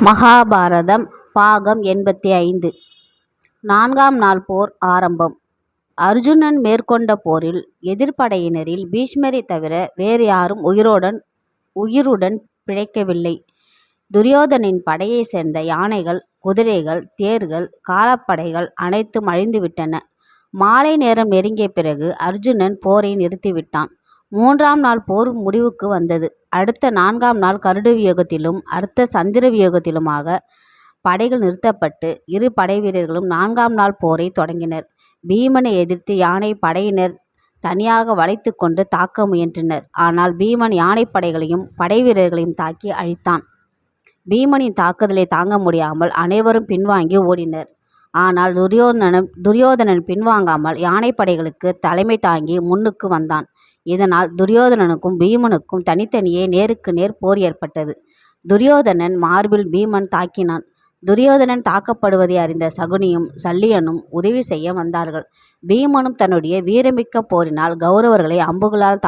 மகாபாரதம் பாகம் 85. 4ஆம் நாள் போர் ஆரம்பம். அர்ஜுனன் மேற்கொண்ட போரில் எதிர்ப்படையினரில் பீஷ்மரை தவிர வேறு யாரும் உயிருடன் பிழைக்கவில்லை. துரியோதனின் படையைச் சேர்ந்த யானைகள், குதிரைகள், தேர்கள், காலாட்படைகள் அனைத்தும் அழிந்துவிட்டன. மாலை நேரம் நெருங்கிய பிறகு அர்ஜுனன் போரை நிறுத்திவிட்டான். 3ஆம் நாள் போர் முடிவுக்கு வந்தது. அடுத்த 4ஆம் நாள் கருட வியூகத்திலும் அடுத்த சந்திர வியூகத்திலுமாக படைகள் நிறுத்தப்பட்டு இரு படை வீரர்களும் 4ஆம் நாள் போரை தொடங்கினர். பீமனை எதிர்த்து யானை படையினர் தனியாக வளைத்து கொண்டு தாக்க முயன்றனர். ஆனால் பீமன் யானைப்படைகளையும் படை வீரர்களையும் தாக்கி அழித்தான். பீமனின் தாக்குதலை தாங்க முடியாமல் அனைவரும் பின்வாங்கி ஓடினர். ஆனால் துரியோதனன் பின்வாங்காமல் யானைப்படைகளுக்கு தலைமை தாங்கி முன்னுக்கு வந்தான். இதனால் துரியோதனனுக்கும் பீமனுக்கும் தனித்தனியே நேருக்கு நேர் போர் ஏற்பட்டது. துரியோதனன் மார்பில் பீமன் தாக்கினான். துரியோதனன் தாக்கப்படுவதை அறிந்த சகுனியும் சல்லியனும் உதவி செய்ய வந்தார்கள். பீமனும் தன்னுடைய வீரமிக்க போரினால் கௌரவர்களை அம்புகளால்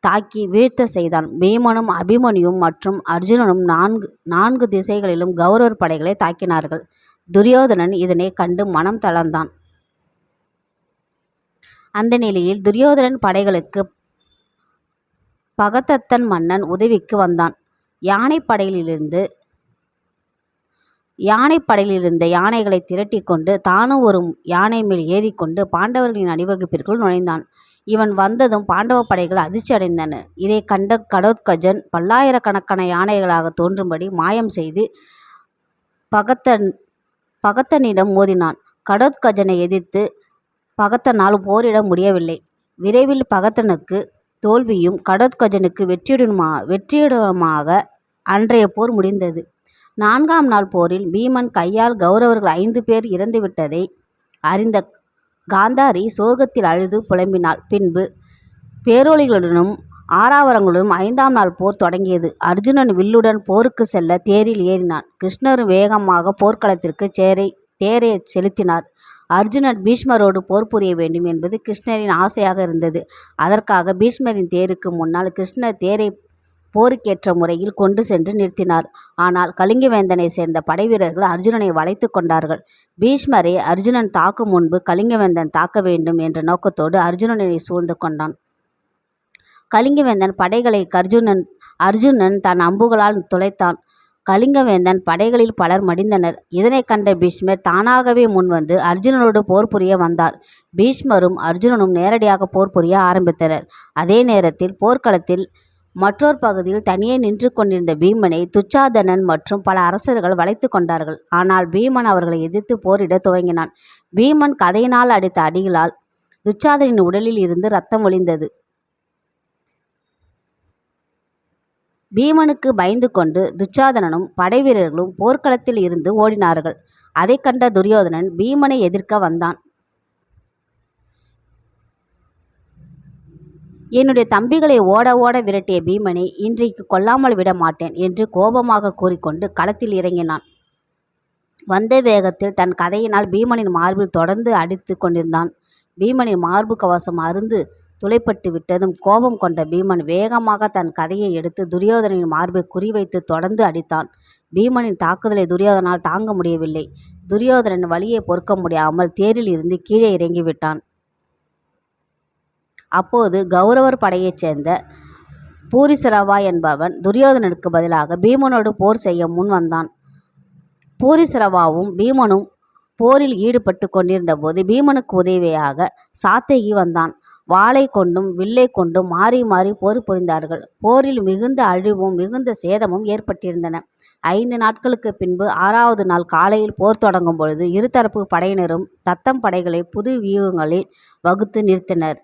தாக்கி வீழ்த்த செய்தான். பீமனும் அபிமன்யும் மற்றும் அர்ஜுனனும் நான்கு திசைகளிலும் கௌரவர் படைகளை தாக்கினார்கள். துரியோதனன் இதனை கண்டு மனம் தளர்ந்தான். அந்த நிலையில் துரியோதனன் படைகளுக்கு பகதத்தன் மன்னன் உதவிக்கு வந்தான். யானைப்படையிலிருந்த யானைகளை திரட்டி கொண்டு தானும் ஒரு யானை மேல் ஏறிக்கொண்டு பாண்டவர்களின் அணிவகுப்பிற்குள் நுழைந்தான். இவன் வந்ததும் பாண்டவ படைகள் அதிர்ச்சி அடைந்தன. இதை கண்ட கடோத்கஜன் பல்லாயிரக்கணக்கான யானைகளாக தோன்றும்படி மாயம் செய்து பகத்தனிடம் மோதினான். கடோத்கஜனை எதிர்த்து பகத்தனால் போரிட முடியவில்லை. விரைவில் பகத்தனுக்கு தோல்வியும் கடோத்கஜனுக்கு வெற்றியுடமாக அன்றைய போர் முடிந்தது. 4ஆம் நாள் போரில் பீமன் கையால் கௌரவர்கள் 5 பேர் இறந்துவிட்டதை அறிந்த காந்தாரி சோகத்தில் அழுது புலம்பினாள். பின்பு பேரொலிகளுடனும் ஆரவாரங்களுடனும் 5ஆம் நாள் போர் தொடங்கியது. அர்ஜுனன் வில்லுடன் போருக்கு செல்ல தேரில் ஏறினான். கிருஷ்ணரும் வேகமாக போர்க்களத்திற்கு தேரை செலுத்தினார். அர்ஜுனன் பீஷ்மரோடு போர் புரிய வேண்டும் என்பது கிருஷ்ணரின் ஆசையாக இருந்தது. அதற்காக பீஷ்மரின் தேருக்கு முன்னால் கிருஷ்ணர் தேரை போருக்கேற்ற முறையில் கொண்டு சென்று நிறுத்தினார். ஆனால் கலிங்கவேந்தனை சேர்ந்த படைவீரர்கள் அர்ஜுனனை வளைத்து கொண்டார்கள். பீஷ்மரை அர்ஜுனன் தாக்கும் முன்பு கலிங்கவேந்தன் தாக்க வேண்டும் என்ற நோக்கத்தோடு அர்ஜுனனை சூழ்ந்து கொண்டான். கலிங்கவேந்தன் படைகளை அர்ஜுனன் தன் அம்புகளால் துளைத்தான். கலிங்கவேந்தன் படைகளில் பலர் மடிந்தனர். இதனை கண்ட பீஷ்மர் தானாகவே முன்வந்து அர்ஜுனனோடு போர் புரிய வந்தார். பீஷ்மரும் அர்ஜுனனும் நேரடியாக போர் புரிய ஆரம்பித்தனர். அதே நேரத்தில் போர்க்களத்தில் மற்றொரு பகுதியில் தனியே நின்று கொண்டிருந்த பீமனை துச்சாதனன் மற்றும் பல அரசர்கள் வளைத்து கொண்டார்கள். ஆனால் பீமன் அவர்களை எதிர்த்து போரிட துவங்கினான். பீமன் கதையினால் அடித்த அடிகளால் துச்சாதனின் உடலில் இருந்து இரத்தம் ஒழிந்தது. பீமனுக்கு பயந்து கொண்டு துச்சாதனனும் படைவீரர்களும் போர்க்களத்தில் இருந்து ஓடினார்கள். அதை கண்ட துரியோதனன் பீமனை எதிர்க்க வந்தான். என்னுடைய தம்பிகளை ஓட ஓட விரட்டிய பீமனை இன்றைக்கு கொல்லாமல் விட மாட்டேன் என்று கோபமாக கூறிக்கொண்டு களத்தில் இறங்கினான். வந்த வேகத்தில் தன் கதையினால் பீமனின் மார்பில் தொடர்ந்து அடித்து கொண்டிருந்தான். பீமனின் மார்பு கவசம் அருந்து துளைப்பட்டு விட்டதும் கோபம் கொண்ட பீமன் வேகமாக தன் கதையை எடுத்து துரியோதனின் மார்பை குறிவைத்து தொடர்ந்து அடித்தான். பீமனின் தாக்குதலை துரியோதனால் தாங்க முடியவில்லை. துரியோதனன் வலியை பொறுக்க முடியாமல் தேரில் இருந்து கீழே இறங்கிவிட்டான். அப்போது கௌரவர் படையைச் சேர்ந்த பூரிசரவா என்பவன் துரியோதனனுக்கு பதிலாக பீமனோடு போர் செய்ய முன் வந்தான். பூரிசரவாவும் பீமனும் போரில் ஈடுபட்டு கொண்டிருந்த போது பீமனுக்கு உதவியாக சாத்தகி வந்தான். வாளை கொண்டும் வில்லை கொண்டும் மாறி மாறி போர் புரிந்தார்கள். போரில் மிகுந்த அழிவும் மிகுந்த சேதமும் ஏற்பட்டிருந்தன. 5 நாட்களுக்கு பின்பு 6வது நாள் காலையில் போர் தொடங்கும் பொழுது இருதரப்பு படையினரும் தத்தம் படைகளை புது வியூகங்களில் வகுத்து நிறுத்தினர்.